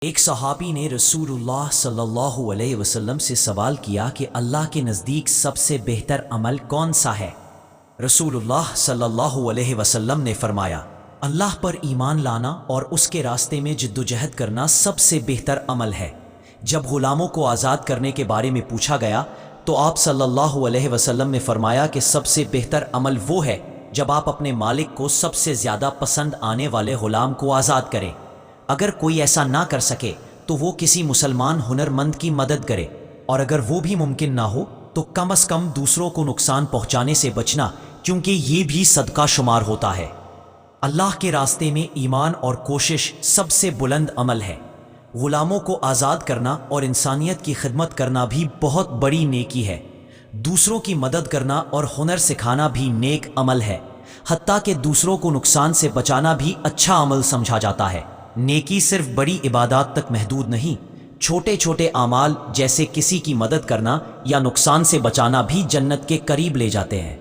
ایک صحابی نے رسول صلی اللہ علیہ وسلم سے سوال کیا کہ اللہ کے نزدیک سب سے بہتر عمل کون سا ہے؟ رسول اللہ صلی اللہ علیہ وسلم نے فرمایا، اللہ پر ایمان لانا اور اس کے راستے میں جدوجہد کرنا سب سے بہتر عمل ہے۔ جب غلاموں کو آزاد کرنے کے بارے میں پوچھا گیا تو آپ صلی اللہ علیہ وسلم نے فرمایا کہ سب سے بہتر عمل وہ ہے جب آپ اپنے مالک کو سب سے زیادہ پسند آنے والے غلام کو آزاد کریں۔ اگر کوئی ایسا نہ کر سکے تو وہ کسی مسلمان ہنرمند کی مدد کرے، اور اگر وہ بھی ممکن نہ ہو تو کم از کم دوسروں کو نقصان پہنچانے سے بچنا، کیونکہ یہ بھی صدقہ شمار ہوتا ہے۔ اللہ کے راستے میں ایمان اور کوشش سب سے بلند عمل ہے۔ غلاموں کو آزاد کرنا اور انسانیت کی خدمت کرنا بھی بہت بڑی نیکی ہے۔ دوسروں کی مدد کرنا اور ہنر سکھانا بھی نیک عمل ہے، حتیٰ کہ دوسروں کو نقصان سے بچانا بھی اچھا عمل سمجھا جاتا ہے۔ نیکی صرف بڑی عبادات تک محدود نہیں، چھوٹے چھوٹے اعمال جیسے کسی کی مدد کرنا یا نقصان سے بچانا بھی جنت کے قریب لے جاتے ہیں۔